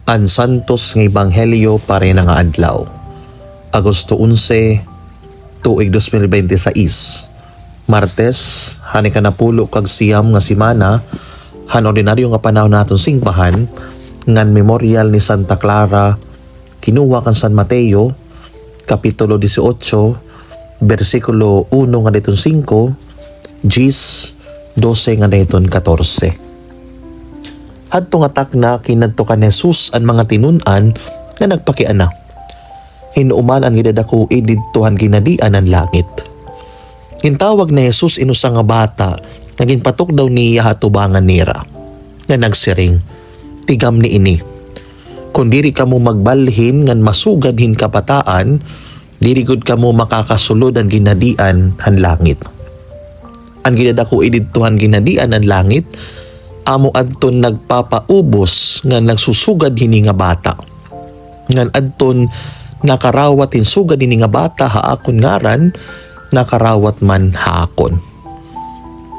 An Santos nga Ebanghelyo pare na nga adlaw. Agosto 11, tuig 2026. Martes, hani ka napulo kag siyam nga simana, han ordinaryo nga panahon naton singbahan, ngan memorial ni Santa Clara, kinuha kan San Mateo, kapitulo 18, versikulo 1 nga dayton 5, Gis 12 nga dayton 14. Hadto nga takna kinadto kan Jesus an mga tinun-an nga nagpakiana. Hinuman ang gidadakuid didtohan ginadian ang langit. Gintawag ni Jesus inusa nga bata nga ginpatok daw niya hatubangan nira. Nga nagsiring, tigam ni ini. Kung diri ka mo magbalhin ngan masugadhin kabataan, diri gud ka mo makakasulod ang ginadian han langit. Ang gidadakuid didtohan ginadian ang langit, amo adton nagpapaubos nga nagsusugad hini nga bata. Ngan adton nakarawat hinsugad hini nga bata haakon ngaran, nakarawat man haakon.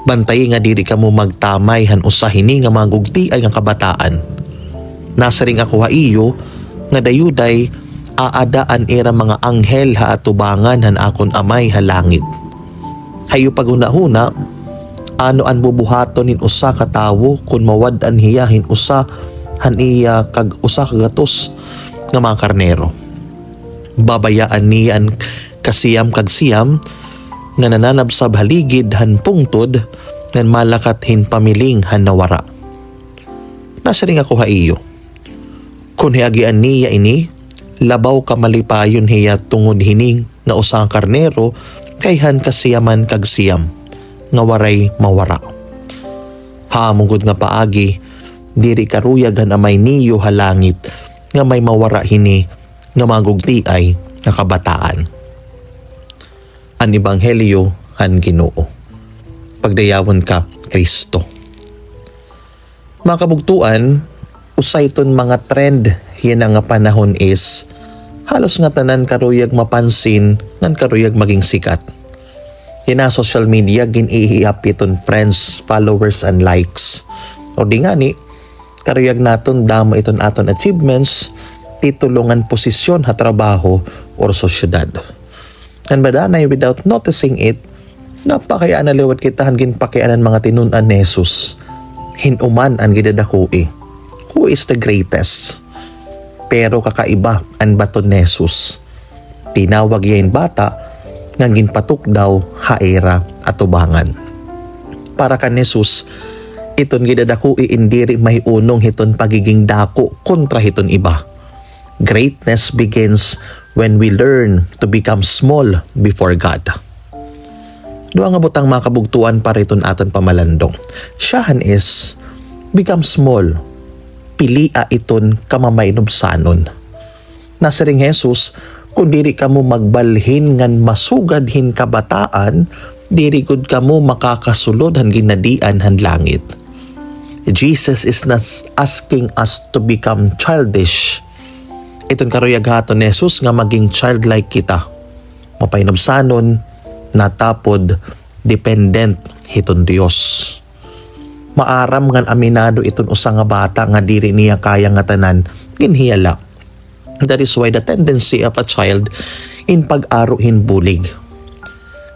Bantay nga diri ka mo magtamay han usa hini nga magugti ay nga kabataan. Nasaring ako haiyo nga dayuday aadaan era mga anghel haatubangan han akon amay ha langit. Hayo paghuna-huna, ano an bubuhaton nin usa ka tawo kun mawad-an hiya hin usa han iya kag usa ka gatos nga mga karnero. Babayaan niya an kasiyam kag siyam nga nananabsab haligid han pungtod ngan malakat hin pamiling han nawara. Nasaring ako haiyo. Kun hiagian niya ini, labaw ka malipayon hiya tungod hining nga usa ka karnero kay han kasiyaman kag siyam nga waray mawara. Haamugod nga paagi, diri karuyag han amay niyo halangit nga may mawara hini nga magugti ay nga kabataan. An Ebanghelyo han Ginoo. Pagdayawon ka, Kristo. Mga kabugtuan, usay ton mga trend yan nga panahon is halos nga tanan karuyag mapansin ngan karuyag maging sikat. Hina social media gin-ihiapiton friends, followers, and likes. O di nga ni, karuyag naton dama iton aton achievements, titulungan posisyon ha trabaho or sosyedad. And badanay without noticing it, napakayaan na liwat kitahan ginpakianan mga tinun-an ni Jesus. Hinuman ang gidadakui. Who is the greatest? Pero kakaiba ang baton ni Jesus. Tinawag yain bata, nang ginpatok daw haera at tubangan. Para kan Jesus, iton gidadakui indiri may unong hiton pagiging dako kontra hiton iba. Greatness begins when we learn to become small before God. Duha nga butang mga kabugtuan para iton aton pamalandong. Siyahan is become small. Pilia iton kamamainubsanon. Nasaring Jesus, kung diri ka mo magbalhin ngan masugadhin kabataan, diri gud ka mo makakasulod han ginadian han langit. Jesus is not asking us to become childish. Itong karuyag haton ni Jesus nga maging childlike kita. Mapainobsanon, natapod, dependent hiton Dios. Maaram ngan aminado iton usa nga bata nga diri niya kaya nga tanan, ginhiyala. That is why the tendency of a child in pag-aruhin bulig.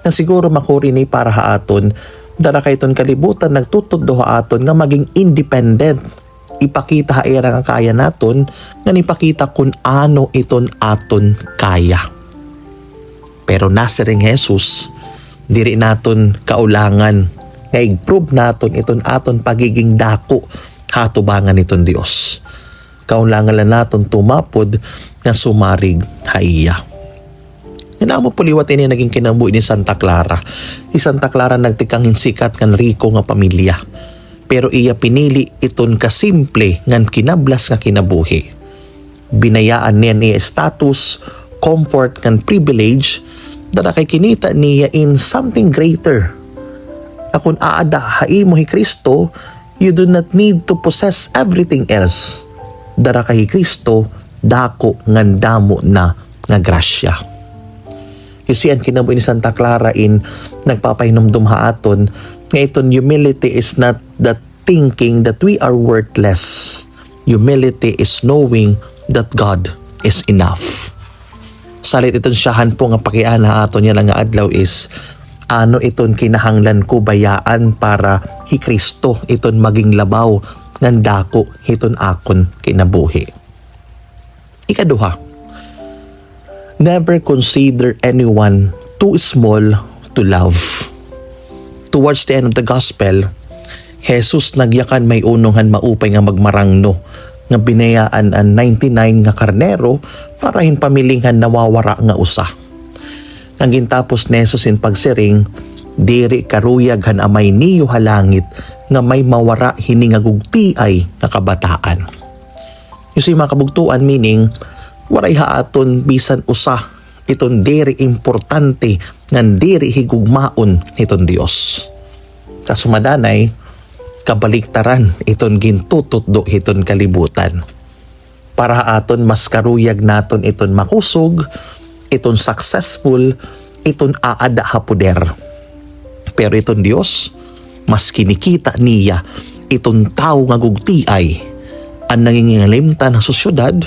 Na siguro makuri ni para haaton, dara kayton kalibutan nagtutod do haaton nga maging independent. Ipakita haera nga kaya naton, nga ipakita kung ano iton aton kaya. Pero nasaring Jesus, diri naton kaulangan nga i-prove naton iton aton pagiging dako hatubangan iton Dios. Kaulangan lang naton tumapod na sumarig haiya. Yan mo puliwat ini naging kinabuhi ni Santa Clara. Si Santa Clara nagtikang insikat kan riko nga pamilya. Pero iya pinili iton kasimple ngan kinablas nga kinabuhi. Binayaan niya status, comfort, ngan privilege dara kay kinita niya in something greater. Akon aada haimo hi Kristo, you do not need to possess everything else. Dara kay Kristo, dako ngan damo na nga grasya. You see, ang kinabuhi ni Santa Clara in nagpapahinumdum haaton nga iton humility is not the thinking that we are worthless. Humility is knowing that God is enough. Salit iton siyahan po nga pakiana aton niya nga adlaw is ano iton kinahanglan ko bayaan para hi Kristo iton maging labaw ngan dako hiton akon kinabuhi. Ikaduha, never consider anyone too small to love. Towards the end of the gospel, Jesus nagyakan may unongan maupay nga magmarangno nga binayaan ang 99 nga karnero para hin pamilinghan nawawara nga usa. Ang gintapos ni Jesus in pagsiring, diri karuyag han amay niyo halangit nga may mawara hiningagugtiay nga kabataan. You see mga kabugtuan, meaning waray haaton bisan usa iton diri importante ngan diri higugmaon iton Dios. Kasumadanay kabaliktaran iton gintututdo iton kalibutan. Para aton mas karuyag naton iton makusog, iton successful, iton aada ha poder. Pero iton Dios, mas kinikita niya iton tao nga gugtiay ang nangingilimtan sa sosyudad,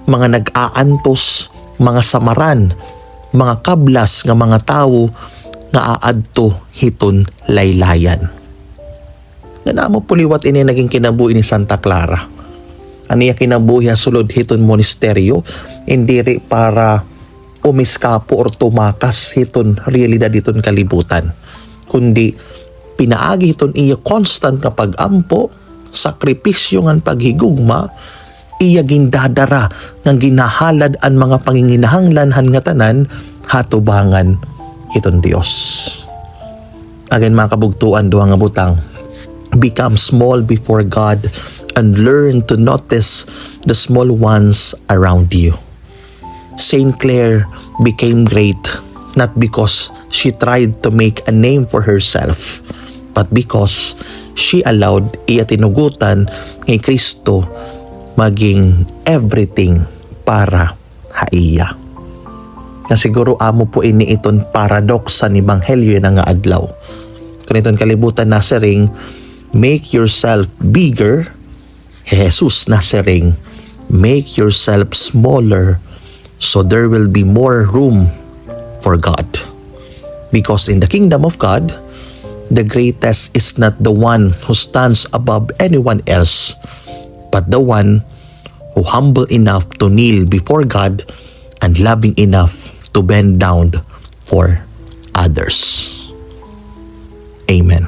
mga nag-aantos, mga samaran, mga kablas nga mga tao nga aadto hiton laylayan. Nga namo puliwat ini naging kinabuhi ni Santa Clara. Aniya kinabuhi sulod hiton monasteryo, indiri para umiskapo or tumakas hiton realidad hiton kalibutan, kundi pinaagi hiton iya constant nga pag-ampo, sakripisyo ngan paghigugma, iya gindadara nga ginahalad ang mga panginginahanglan nga tanan hatubangan hiton Dios. Again mga kabugtuan, duha nga butang, become small before God and learn to notice the small ones around you. Saint Clare became great not because she tried to make a name for herself, but because she allowed iya tinugutan kay Kristo maging everything para haiya. Na siguro amo po ini iton paradox sa Ebanghelyo na nga adlaw. Kaniton kalibutan na siring, make yourself bigger. Jesus na siring, make yourself smaller so there will be more room for God. Because in the kingdom of God, the greatest is not the one who stands above anyone else, but the one who humble enough to kneel before God and loving enough to bend down for others. Amen.